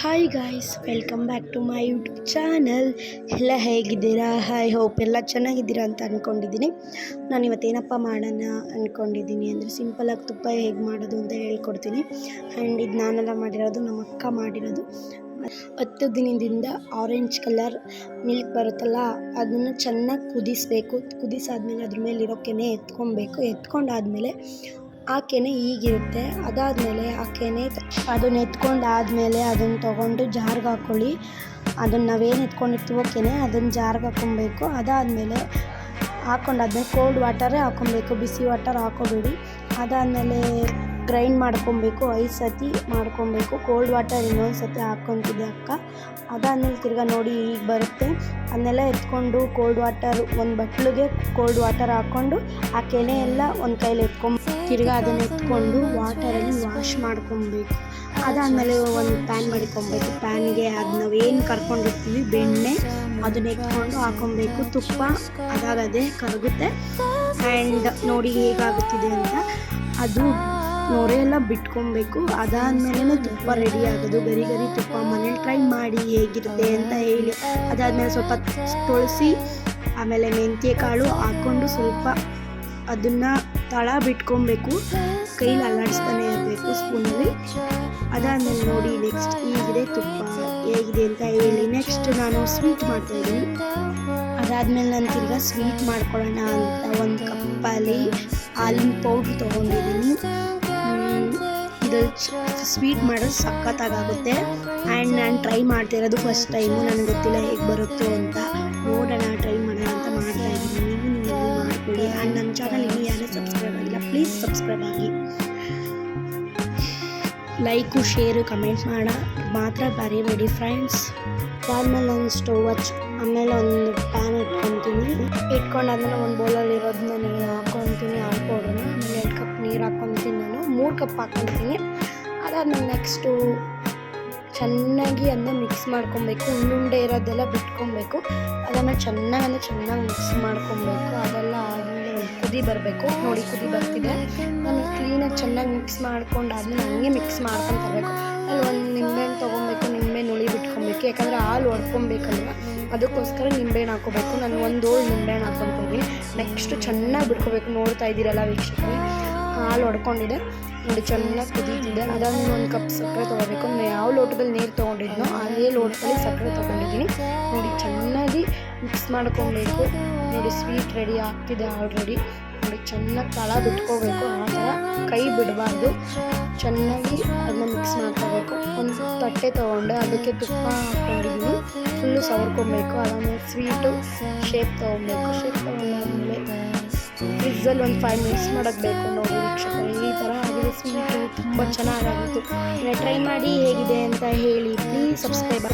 Hi guys, welcome back to my YouTube channel. ಎಲ್ಲ ಹೇಗಿದ್ದೀರಾ? I hope ಎಲ್ಲ ಚೆನ್ನಾಗಿದ್ದೀರಾ ಅಂತ ಅಂದ್ಕೊಂಡಿದ್ದೀನಿ. ನಾನು ಇವತ್ತೇನಪ್ಪ ಮಾಡೋಣ ಅಂದ್ಕೊಂಡಿದ್ದೀನಿ ಅಂದರೆ ಸಿಂಪಲಾಗಿ ತುಪ್ಪ ಹೇಗೆ ಮಾಡೋದು ಅಂತ ಹೇಳ್ಕೊಡ್ತೀನಿ. ಆ್ಯಂಡ್ ಇದು ನಾನೆಲ್ಲ ಮಾಡಿರೋದು, ನಮ್ಮ ಅಕ್ಕ ಮಾಡಿರೋದು. 10 ದಿನದಿಂದ ಆರೆಂಜ್ ಕಲರ್ ಮಿಲ್ಕ್ ಬರುತ್ತಲ್ಲ, ಅದನ್ನು ಚೆನ್ನಾಗಿ ಕುದಿಸಬೇಕು. ಕುದಿಸಾದ್ಮೇಲೆ ಅದ್ರ ಮೇಲಿರೋ ಕೆನೆ ಎತ್ಕೊಬೇಕು. ಎತ್ಕೊಂಡಾದ್ಮೇಲೆ ಆ ಕೆನೆ ಹೀಗಿರುತ್ತೆ. ಅದಾದಮೇಲೆ ಆ ಕೆನೆ ಅದನ್ನು ಎತ್ಕೊಂಡಾದಮೇಲೆ ಅದನ್ನು ತೊಗೊಂಡು ಜಾರ್ಗೆ ಹಾಕ್ಕೊಳ್ಳಿ. ಅದನ್ನು ನಾವೇನು ಎತ್ಕೊಂಡಿರ್ತೀವೋ ಕೆನೆ ಅದನ್ನು ಜಾರ್ಗೆ ಹಾಕ್ಕೊಬೇಕು. ಅದಾದಮೇಲೆ ಹಾಕ್ಕೊಂಡಾದ್ಮೇಲೆ ಕೋಲ್ಡ್ ವಾಟರೇ ಹಾಕ್ಕೊಬೇಕು, ಬಿಸಿ ವಾಟರ್ ಹಾಕ್ಕೋಬೇಡಿ. ಅದಾದಮೇಲೆ ಗ್ರೈಂಡ್ ಮಾಡ್ಕೊಬೇಕು, 5 ಸತಿ ಮಾಡ್ಕೊಬೇಕು. ಕೋಲ್ಡ್ ವಾಟರ್ ಇನ್ನೊಂದು ಸತಿ ಹಾಕ್ಕೊತಿದ್ದೆ ಅಕ್ಕ. ಅದಾದಮೇಲೆ ತಿರ್ಗಾ ನೋಡಿ ಈಗ ಬರುತ್ತೆ. ಅದನ್ನೆಲ್ಲ ಎತ್ಕೊಂಡು ಕೋಲ್ಡ್ ವಾಟರ್ ಒಂದು ಬಟ್ಲಿಗೆ ಕೋಲ್ಡ್ ವಾಟರ್ ಹಾಕ್ಕೊಂಡು ಆ ಕೆನೆ ಎಲ್ಲ ಒಂದು ಕೈಲಿ ಎತ್ಕೊಂಡು ತಿರ್ಗಾ ಅದನ್ನು ಎತ್ಕೊಂಡು ವಾಟರಲ್ಲಿ ವಾಶ್ ಮಾಡ್ಕೊಬೇಕು. ಅದಾದಮೇಲೆ ಒಂದು ಪ್ಯಾನ್ ಮಡಿಕೊಬೇಕು. ಪ್ಯಾನ್ಗೆ ಅದು ನಾವೇನು ಕರ್ಕೊಂಡಿರ್ತೀವಿ ಬೆಣ್ಣೆ ಅದನ್ನ ಎತ್ಕೊಂಡು ಹಾಕ್ಕೊಬೇಕು. ತುಪ್ಪ ಅದಾಗದೆ ಕರಗುತ್ತೆ. ಆ್ಯಂಡ್ ನೋಡಿ ಹೇಗಾಗುತ್ತಿದೆ ಅಂತ. ಅದು ನೊರೆ ಎಲ್ಲ ಬಿಟ್ಕೊಬೇಕು. ಅದಾದಮೇಲೆ ತುಪ್ಪ ರೆಡಿ ಆಗೋದು. ಗರಿ ಗರಿ ತುಪ್ಪ ಮನೇಲಿ ಟ್ರೈ ಮಾಡಿ ಹೇಗಿರುತ್ತೆ ಅಂತ ಹೇಳಿ. ಅದಾದಮೇಲೆ ಸ್ವಲ್ಪ ತುಳಸಿ ಆಮೇಲೆ ಮೆಂತ್ಯ ಕಾಳು ಹಾಕ್ಕೊಂಡು ಸ್ವಲ್ಪ ಅದನ್ನು ತಳ ಬಿಟ್ಕೊಬೇಕು. ಕೈಲಿ ಅಲ್ಲಾಡಿಸ್ತಾನೆ ಇರಬೇಕು ಸ್ಪೂನಲ್ಲಿ. ಅದಾದಮೇಲೆ ನೋಡಿ ನೆಕ್ಸ್ಟ್ ಹೀಗಿದೆ ತುಪ್ಪ ಹೇಗಿದೆ ಅಂತ ಹೇಳಿ. ನೆಕ್ಸ್ಟ್ ನಾನು ಸ್ವೀಟ್ ಮಾಡ್ತಾಯಿದ್ದೀನಿ. ಅದಾದಮೇಲೆ ನಾನು ತಿರ್ಗಾ ಸ್ವೀಟ್ ಮಾಡ್ಕೊಳ್ಳೋಣ ಅಂತ ಒಂದು ಕಪ್ಪಲ್ಲಿ ಹಾಲಿನ ಪೌಡ್ರ್ ತೊಗೊಂಡಿದ್ದೀನಿ. ಇದು ಸ್ವೀಟ್ ಮಾಡೋದು ಸಖತ್ತಾಗುತ್ತೆ. ಆ್ಯಂಡ್ ನಾನು ಟ್ರೈ ಮಾಡ್ತಿರೋದು ಫಸ್ಟ್ ಟೈಮು. ನನಗೆ ಗೊತ್ತಿಲ್ಲ ಹೇಗೆ ಬರುತ್ತೋ ಅಂತ. ನೋಡೋಣ, ಟ್ರೈ ಮಾಡೋಣ ಅಂತ ಮಾಡ್ತಾಯಿದ್ದೀನಿ. ನೀವು ಮಾಡ್ಕೊಳ್ಳಿ. ಆ್ಯಂಡ್ ನನ್ನ ಚಾನಲ್ ಇನ್ನೂ ಯಾರೇ ಸಬ್ಸ್ಕ್ರೈಬ್ ಆಗಿಲ್ಲ, ಪ್ಲೀಸ್ ಸಬ್ಸ್ಕ್ರೈಬ್ ಆಗಿ. ಲೈಕು, ಶೇರು, ಕಮೆಂಟ್ ಮಾತ್ರ ಬರೀಬೇಡಿ ಫ್ರೆಂಡ್ಸ್. ಅದಾದಮೇಲೆ ನಾನು ಸ್ಟವ್ ಆಮೇಲೆ ಒಂದು ಪ್ಯಾನ್ ಇಟ್ಕೊಂಡಾದ್ಮೇಲೆ ಒಂದು ಬೌಲಲ್ಲಿರೋದನ್ನ ನಾನು ಹಾಕ್ಕೊತೀನಿ ಹಾಲು ಪೌಡ್ರನ್ನ. ಆಮೇಲೆ 2 ಕಪ್ ನೀರು ಹಾಕ್ಕೊತೀನಿ. ನಾನು 3 ಕಪ್ ಹಾಕ್ಕೊತೀನಿ. ಅದಾದಮೇಲೆ ನೆಕ್ಸ್ಟು ಚೆನ್ನಾಗಿ ಅದನ್ನ ಮಿಕ್ಸ್ ಮಾಡ್ಕೊಬೇಕು. ಉಂಡೆ ಇರೋದೆಲ್ಲ ಬಿಟ್ಕೊಬೇಕು. ಅದನ್ನು ಚೆನ್ನಾಗಿ ಮಿಕ್ಸ್ ಮಾಡ್ಕೊಬೇಕು. ಅದೆಲ್ಲ ಆದಮೇಲೆ ಒಂದು ಕುದಿ ಬರಬೇಕು. ನೋಡಿ ಕುದಿ ಬರ್ತಿದೆ. ನಾನು ಕ್ಲೀನಾಗಿ ಚೆನ್ನಾಗಿ ಮಿಕ್ಸ್ ಮಾಡ್ಕೊಂಡಾದ್ಮೇಲೆ ಹಂಗೆ ಮಿಕ್ಸ್ ಮಾಡ್ಕೊಂಡು ತರಬೇಕು. ಅಲ್ಲಿ ಒಂದು ನಿಂಬೆಹಣ್ಣು ತೊಗೊಬೇಕು. ನಿಂಬೆಹಣ್ಣು ಹುಳಿ ಬಿಟ್ಕೊಬೇಕು. ಯಾಕಂದರೆ ಹಾಲು ಹೊಡ್ಕೊಬೇಕಲ್ವ, ಅದಕ್ಕೋಸ್ಕರ ನಿಂಬೆಹಣ್ಣು ಹಾಕ್ಕೋಬೇಕು. ನಾನು 1 ಹೋಳು ನಿಂಬೆಹಣ್ಣು ಹಾಕ್ಕೊತೀನಿ. ನೆಕ್ಸ್ಟ್ ಚೆನ್ನಾಗಿ ಬಿಟ್ಕೋಬೇಕು. ನೋಡ್ತಾ ಇದ್ದೀರಲ್ಲ ವೀಕ್ಷಕರೇ, ಹಾಲು ಹೊಡ್ಕೊಂಡಿದೆ ನೋಡಿ, ಚೆನ್ನಾಗಿ ಕುದೀತಿದೆ. ಅದಾದ್ಮೇಲೆ 1 ಕಪ್ ಸಕ್ಕರೆ ತೊಗೋಬೇಕು. ನಾನು ಯಾವ ಲೋಟದಲ್ಲಿ ನೀರು ತೊಗೊಂಡಿದ್ನೋ ಅದೇ ಲೋಟದಲ್ಲಿ ಸಕ್ಕರೆ ತೊಗೊಂಡಿದ್ದೀನಿ. ನೋಡಿ ಚೆನ್ನಾಗಿ ಮಿಕ್ಸ್ ಮಾಡ್ಕೊಬೇಕು. ನೋಡಿ ಸ್ವೀಟ್ ರೆಡಿ ಆಗ್ತಿದೆ ಆಲ್ರೆಡಿ. ನೋಡಿ ಚೆನ್ನಾಗಿ ತಳ ಬಿಟ್ಕೋಬೇಕು. ಆ ಥರ ಕೈ ಬಿಡಬಾರ್ದು. ಚೆನ್ನಾಗಿ ಅದನ್ನ ಮಿಕ್ಸ್ ಮಾಡ್ಕೋಬೇಕು. ಒಂದು ತಟ್ಟೆ ತೊಗೊಂಡೆ, ಅದಕ್ಕೆ ತುಪ್ಪ ಹಾಕ್ಕೊಂಡಿದ್ದೀನಿ. ಫುಲ್ಲು ಸವರ್ಕೊಬೇಕು. ಅದಾದಮೇಲೆ ಸ್ವೀಟು ಶೇಪ್ ತೊಗೊಬೇಕು. ಶೇಪ್ ತೊಗೊಂಡಾದ್ಮೇಲೆ ಫ್ರಿಜ್ಜಲ್ಲಿ ಒಂದು 5 ಮಿನಿಟ್ಸ್ ಮಾಡೋಕ್ಕೆ ಬೇಕು. ನೋಡಿ ವೀಕ್ಷಕರೇ, ಈ ಥರ ಆಗಿದೆ ಸ್ವೀಟು. ತುಂಬ ಚೆನ್ನಾಗಾಗಿತ್ತು. ಟ್ರೈ ಮಾಡಿ ಹೇಗಿದೆ ಅಂತ ಹೇಳಿ. Please subscribe